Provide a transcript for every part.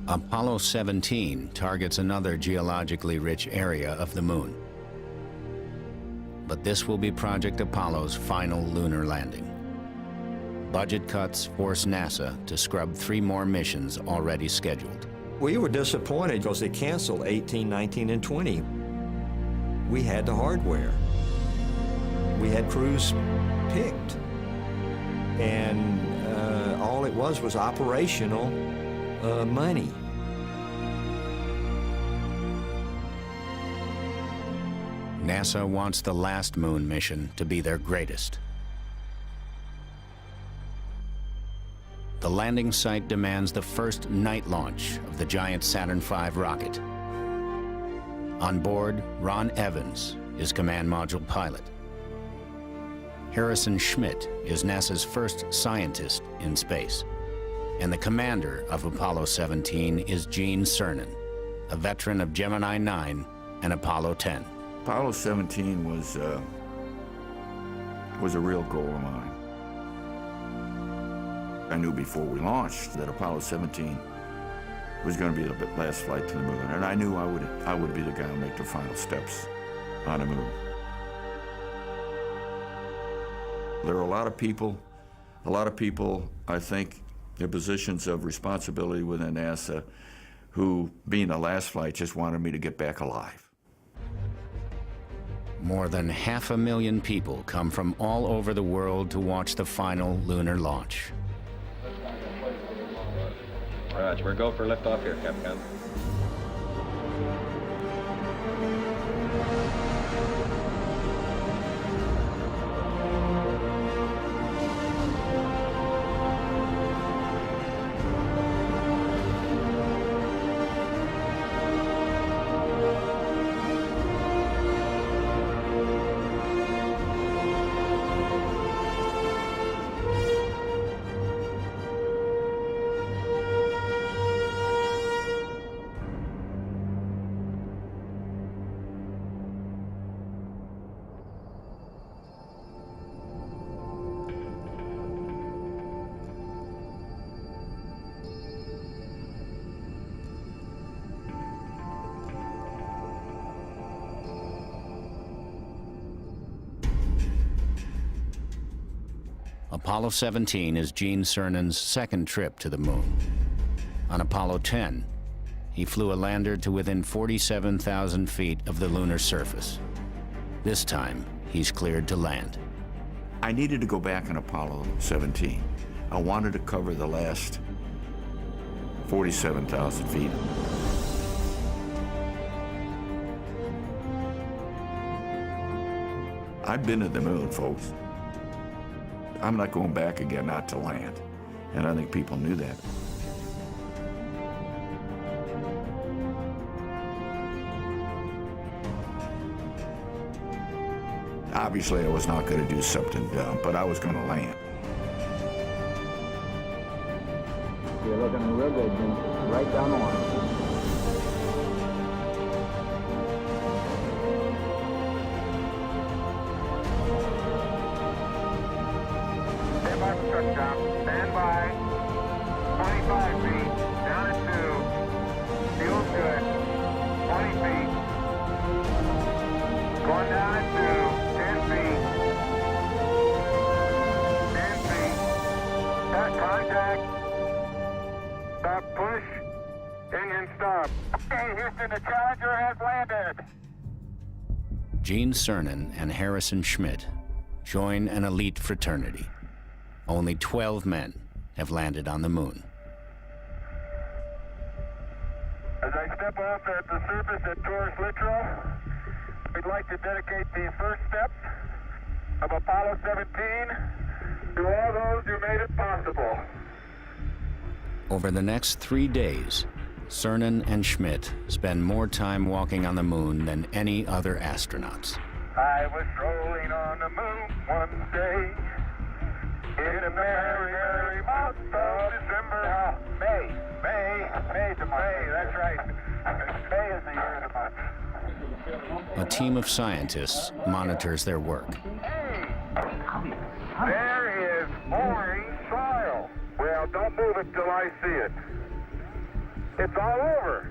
Apollo 17 targets another geologically rich area of the moon. But this will be Project Apollo's final lunar landing. Budget cuts force NASA to scrub 3 more missions already scheduled. We were disappointed because they canceled 18, 19, and 20. We had the hardware. We had crews picked. And all it was operational money. NASA wants the last moon mission to be their greatest. The landing site demands the first night launch of the giant Saturn V rocket. On board, Ron Evans is command module pilot. Harrison Schmitt is NASA's first scientist in space. And the commander of Apollo 17 is Eugene Cernan, a veteran of Gemini 9 and Apollo 10. Apollo 17 was a real goal of mine. I knew before we launched that Apollo 17 was going to be the last flight to the moon, and I knew I would be the guy who make the final steps on the moon. There are a lot of people, I think, in positions of responsibility within NASA who, being the last flight, just wanted me to get back alive. More than 500,000 people come from all over the world to watch the final lunar launch. Roger, we're go for liftoff here, Captain. Apollo 17 is Eugene Cernan's second trip to the moon. On Apollo 10, he flew a lander to within 47,000 feet of the lunar surface. This time, he's cleared to land. I needed to go back on Apollo 17. I wanted to cover the last 47,000 feet. I've been to the moon, folks. I'm not going back again, not to land. And I think people knew that. Obviously, I was not going to do something dumb, but I was going to land. You're looking real good, Jim. Right down the line. Stand by. 25 feet. Down at 2. Feels good. 20 feet. Going down at 2. 10 feet. 10 feet. Start contact. Stop push. Engine stop. Okay, Houston, the Challenger has landed. Eugene Cernan and Harrison Schmitt join an elite fraternity. Only 12 men have landed on the moon. As I step off at the surface at Taurus Littrow, we'd like to dedicate the first steps of Apollo 17 to all those who made it possible. Over the next 3 days, Cernan and Schmitt spend more time walking on the moon than any other astronauts. I was strolling on the moon one day. In a merry, merry month of December. May, that's right. May is the year of the month. A team of scientists monitors their work. Hey, there is orange soil. Well, don't move it till I see it. It's all over.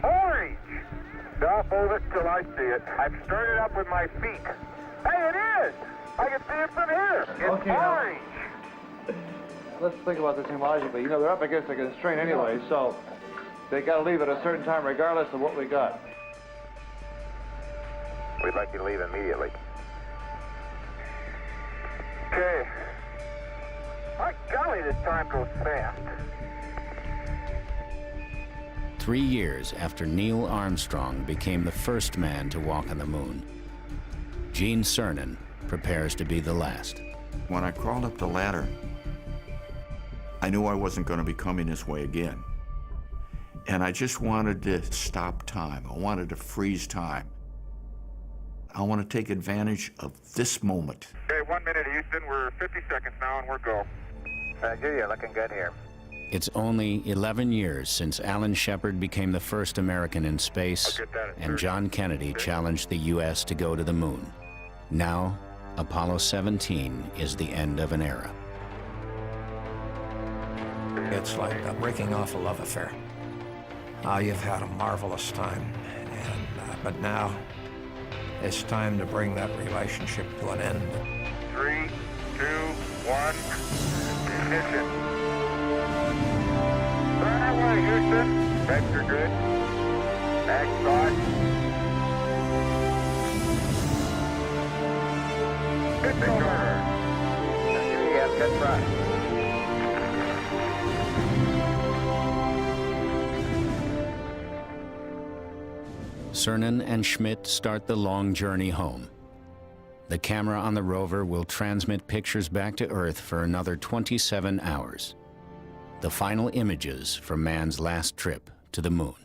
Orange. Stop, hold it till I see it. I've stirred it up with my feet. Hey, it is! I can see it from here. It's Okay, now. orange. Let's think about this logically. You know, they're up against a constraint anyway, so they got to leave at a certain time regardless of what we got. We'd like you to leave immediately. Okay. My golly, this time goes fast. 3 years after Neil Armstrong became the first man to walk on the moon, Eugene Cernan prepares to be the last. When I crawled up the ladder, I knew I wasn't going to be coming this way again. And I just wanted to stop time. I wanted to freeze time. I want to take advantage of this moment. Okay, 1 minute, Houston. We're 50 seconds now, and we're go. You're looking good here. It's only 11 years since Alan Shepard became the first American in space and John Kennedy challenged the U.S. to go to the moon. Now, Apollo 17 is the end of an era. It's like a breaking off a love affair. You've had a marvelous time, but now it's time to bring that relationship to an end. 3, 2, 1, ignition. Burn away, Houston. Vector good. Next thought. It's over. Yeah, good try. Cernan and Schmidt start the long journey home. The camera on the rover will transmit pictures back to Earth for another 27 hours. The final images from man's last trip to the moon.